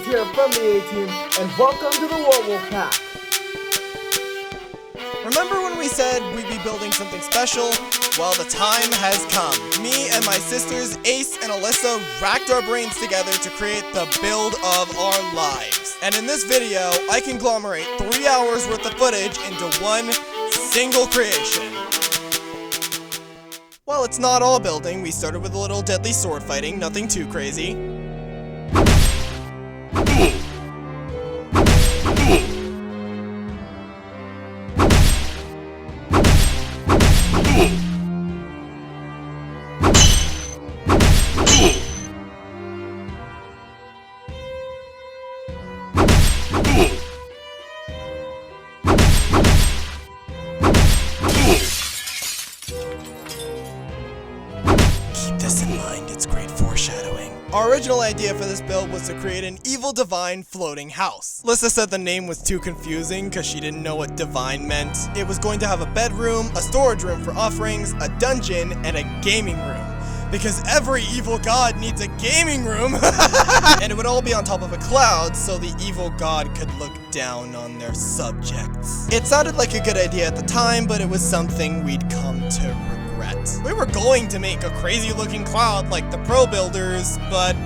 Ace here from the A-Team, and welcome to the Wolf Pack. Remember when we said we'd be building something special? Well, the time has come. Me and my sisters, Ace and Allysa, racked our brains together to create the build of our lives. And in this video, I conglomerate 3 hours worth of footage into one single creation. Well, it's not all building. We started with a little deadly sword fighting, nothing too crazy. Keep this in mind, it's great foreshadowing. Our original idea for this build was to create an evil divine floating house. Alyssa said the name was too confusing because she didn't know what divine meant. It was going to have a bedroom, a storage room for offerings, a dungeon, and a gaming room. Because every evil god needs a gaming room! And it would all be on top of a cloud so the evil god could look down on their subjects. It sounded like a good idea at the time, but it was something we'd come to regret. We were going to make a crazy looking cloud like the pro builders, but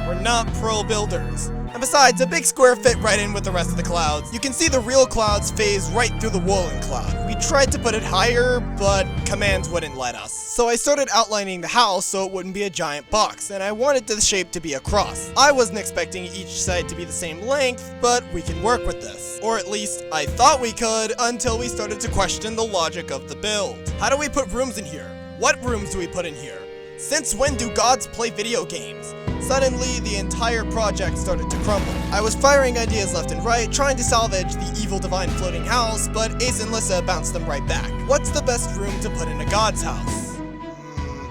we're not pro builders. And besides, a big square fit right in with the rest of the clouds. You can see the real clouds phase right through the woolen cloud. We tried to put it higher, but commands wouldn't let us. So I started outlining the house so it wouldn't be a giant box, and I wanted the shape to be a cross. I wasn't expecting each side to be the same length, but we can work with this. Or at least, I thought we could, until we started to question the logic of the build. How do we put rooms in here? What rooms do we put in here? Since when do gods play video games? Suddenly, the entire project started to crumble. I was firing ideas left and right, trying to salvage the evil divine floating house, but Ace and Allysa bounced them right back. What's the best room to put in a god's house?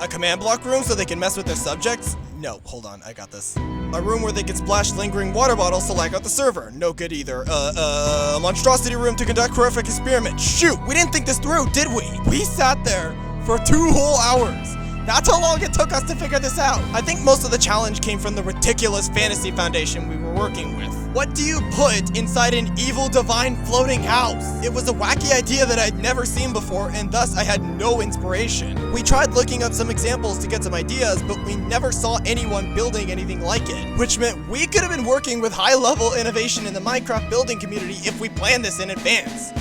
A command block room so they can mess with their subjects? No, hold on, I got this. A room where they can splash lingering water bottles to lag out the server? No good either. A monstrosity room to conduct horrific experiments? Shoot, we didn't think this through, did we? We sat there for 2 whole hours. That's how long it took us to figure this out. I think most of the challenge came from the ridiculous fantasy foundation we were working with. What do you put inside an evil divine floating house? It was a wacky idea that I'd never seen before, and thus I had no inspiration. We tried looking up some examples to get some ideas, but we never saw anyone building anything like it, which meant we could have been working with high-level innovation in the Minecraft building community if we planned this in advance.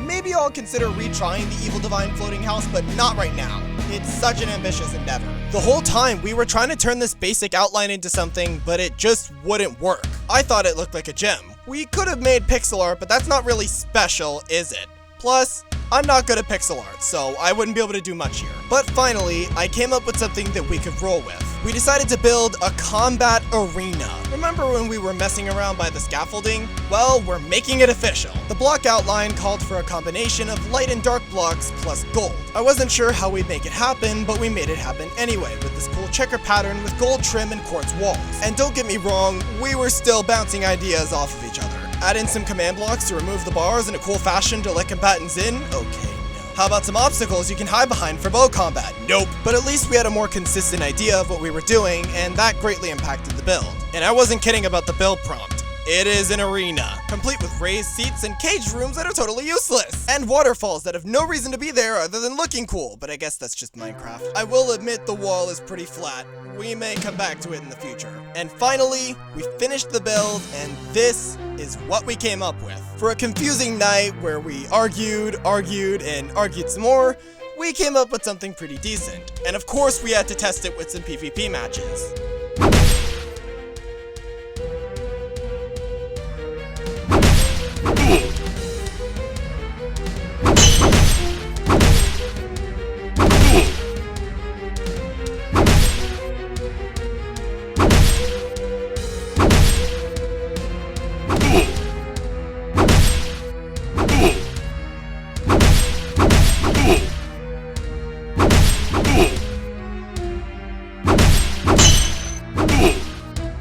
Maybe I'll consider retrying the evil divine floating house, but not right now. It's such an ambitious endeavor. The whole time, we were trying to turn this basic outline into something, but it just wouldn't work. I thought it looked like a gem. We could have made pixel art, but that's not really special, is it? Plus, I'm not good at pixel art, so I wouldn't be able to do much here. But finally, I came up with something that we could roll with. We decided to build a combat arena. Remember when we were messing around by the scaffolding? Well, we're making it official. The block outline called for a combination of light and dark blocks plus gold. I wasn't sure how we'd make it happen, but we made it happen anyway with this cool checker pattern with gold trim and quartz walls. And don't get me wrong, we were still bouncing ideas off of each other. Add in some command blocks to remove the bars in a cool fashion to let combatants in? Okay. How about some obstacles you can hide behind for bow combat? Nope. But at least we had a more consistent idea of what we were doing, and that greatly impacted the build. And I wasn't kidding about the build prompt. It is an arena, complete with raised seats and caged rooms that are totally useless, and waterfalls that have no reason to be there other than looking cool, but I guess that's just Minecraft. I will admit the wall is pretty flat. We may come back to it in the future. And finally, we finished the build, and this is what we came up with. For a confusing night where we argued, and argued some more, we came up with something pretty decent. And of course, we had to test it with some PvP matches.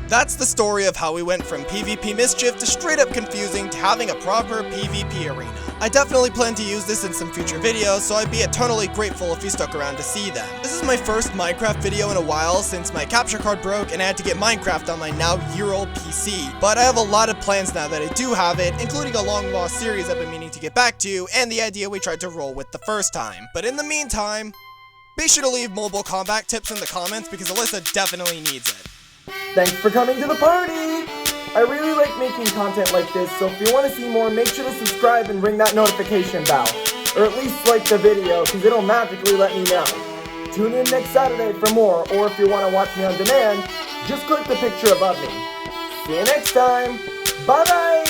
That's the story of how we went from PvP mischief to straight up confusing to having a proper PvP arena. I definitely plan to use this in some future videos, so I'd be eternally grateful if you stuck around to see them. This is my first Minecraft video in a while since my capture card broke and I had to get Minecraft on my now year-old PC. But I have a lot of plans now that I do have it, including a long-lost series I've been meaning to get back to, and the idea we tried to roll with the first time. But in the meantime, be sure to leave mobile combat tips in the comments because Alyssa definitely needs it. Thanks for coming to the party! I really like making content like this, so if you want to see more, make sure to subscribe and ring that notification bell. Or at least like the video, because it'll magically let me know. Tune in next Saturday for more, or if you want to watch me on demand, just click the picture above me. See you next time! Bye-bye!